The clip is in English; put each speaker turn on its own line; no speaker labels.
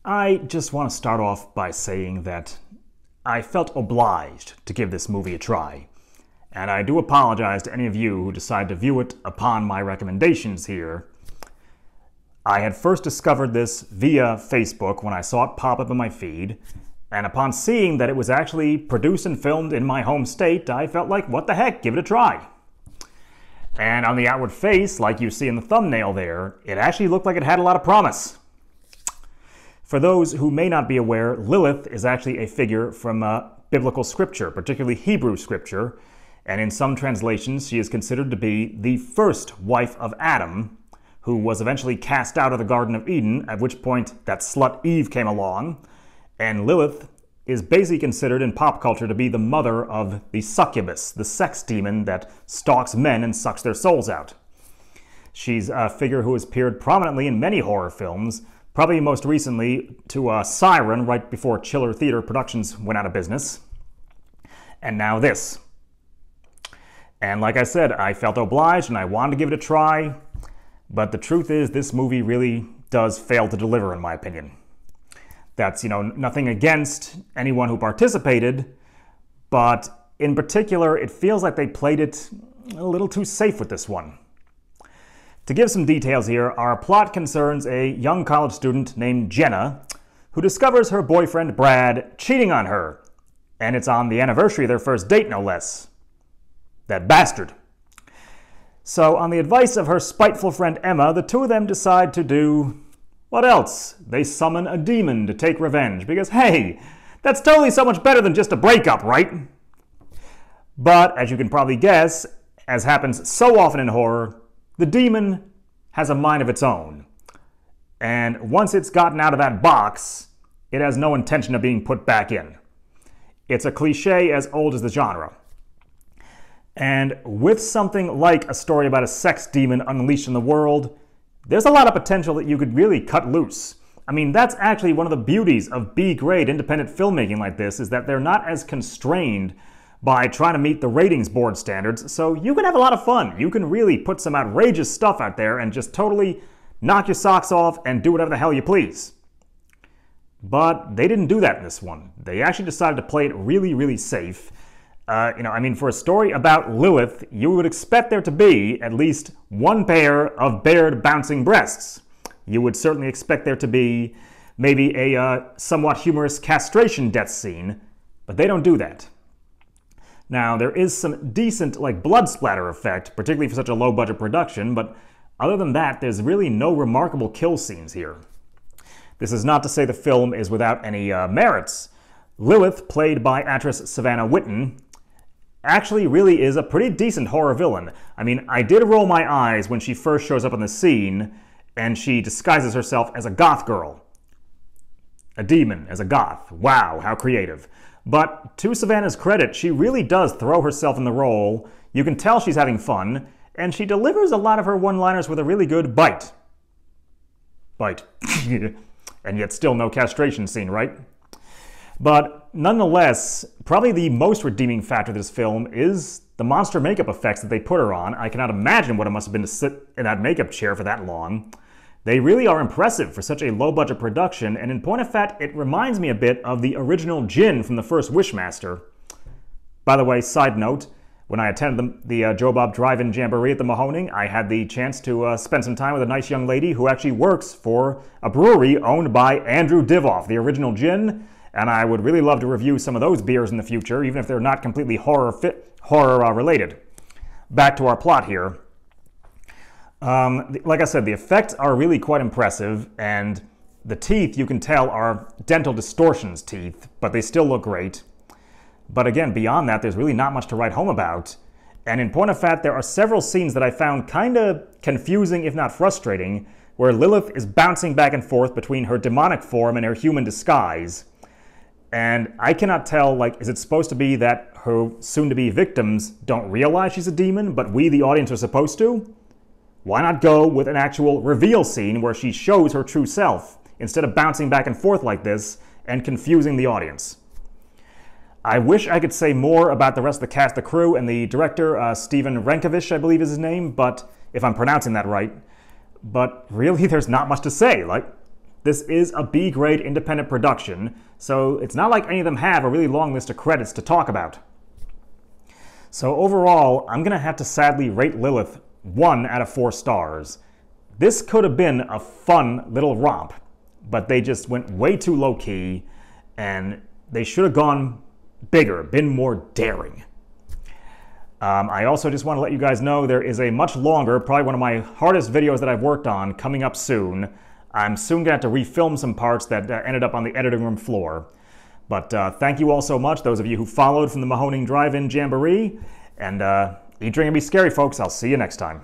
I just want to start off by saying that I felt obliged to give this movie a try, and I do apologize to any of you who decide to view it upon my recommendations here. I had first discovered this via Facebook when I saw it pop up in my feed, and upon seeing that it was actually produced and filmed in my home state, I felt like, what the heck, give it a try. And on the outward face, like you see in the thumbnail there, it actually looked like it had a lot of promise. For those who may not be aware, Lilith is actually a figure from biblical scripture, particularly Hebrew scripture, and in some translations she is considered to be the first wife of Adam, who was eventually cast out of the Garden of Eden, at which point that slut Eve came along, and Lilith is basically considered in pop culture to be the mother of the succubus, the sex demon that stalks men and sucks their souls out. She's a figure who has appeared prominently in many horror films, probably most recently to Siren right before Chiller Theater Productions went out of business. And now this. And like I said, I felt obliged and I wanted to give it a try, but the truth is this movie really does fail to deliver in my opinion. That's, nothing against anyone who participated, but in particular, it feels like they played it a little too safe with this one. To give some details here, our plot concerns a young college student named Jenna who discovers her boyfriend Brad cheating on her, and it's on the anniversary of their first date, no less. That bastard. So on the advice of her spiteful friend Emma, the two of them decide to do what else? They summon a demon to take revenge, because hey, that's totally so much better than just a breakup, right? But as you can probably guess, as happens so often in horror, the demon has a mind of its own. And once it's gotten out of that box, it has no intention of being put back in. It's a cliche as old as the genre. And with something like a story about a sex demon unleashed in the world, there's a lot of potential that you could really cut loose. I mean, that's actually one of the beauties of B-grade independent filmmaking like this, is that they're not as constrained by trying to meet the ratings board standards, so you can have a lot of fun. You can really put some outrageous stuff out there and just totally knock your socks off and do whatever the hell you please. But they didn't do that in this one. They actually decided to play it really, really safe. For a story about Lilith, you would expect there to be at least one pair of bared bouncing breasts. You would certainly expect there to be maybe a somewhat humorous castration death scene, but they don't do that. Now, there is some decent blood splatter effect, particularly for such a low-budget production, but other than that, there's really no remarkable kill scenes here. This is not to say the film is without any merits. Lilith, played by actress Savannah Witten, actually really is a pretty decent horror villain. I mean, I did roll my eyes when she first shows up on the scene, and she disguises herself as a goth girl. A demon as a goth. Wow, how creative. But to Savannah's credit, she really does throw herself in the role. You can tell she's having fun, and she delivers a lot of her one-liners with a really good bite. Bite. And yet still no castration scene, right? But nonetheless, probably the most redeeming factor of this film is the monster makeup effects that they put her on. I cannot imagine what it must have been to sit in that makeup chair for that long. They really are impressive for such a low-budget production, and in point of fact, it reminds me a bit of the original Djinn from the first Wishmaster. By the way, side note, when I attended the Joe Bob Drive-In Jamboree at the Mahoning, I had the chance to spend some time with a nice young lady who actually works for a brewery owned by Andrew Divoff, the original Djinn, and I would really love to review some of those beers in the future, even if they're not completely horror-related. Back to our plot here. Like I said, the effects are really quite impressive, and the teeth, you can tell, are dental distortions teeth, but they still look great. But again, beyond that, there's really not much to write home about. And in point of fact, there are several scenes that I found kind of confusing, if not frustrating, where Lilith is bouncing back and forth between her demonic form and her human disguise. And I cannot tell, is it supposed to be that her soon-to-be victims don't realize she's a demon, but we, the audience, are supposed to? Why not go with an actual reveal scene where she shows her true self, instead of bouncing back and forth like this and confusing the audience? I wish I could say more about the rest of the cast, the crew, and the director, Steven Renkovich, I believe is his name, but if I'm pronouncing that right. But really, there's not much to say. This is a B-grade independent production, so it's not like any of them have a really long list of credits to talk about. So overall, I'm going to have to sadly rate Lilith 1 out of 4 stars. This could have been a fun little romp, but they just went way too low-key, and they should have gone bigger, been more daring. I also just want to let you guys know there is a much longer, probably one of my hardest videos that I've worked on, coming up soon. I'm soon going to have to refilm some parts that ended up on the editing room floor. But thank you all so much, those of you who followed from the Mahoning Drive-In Jamboree. And eat, drink, and be scary, folks. I'll see you next time.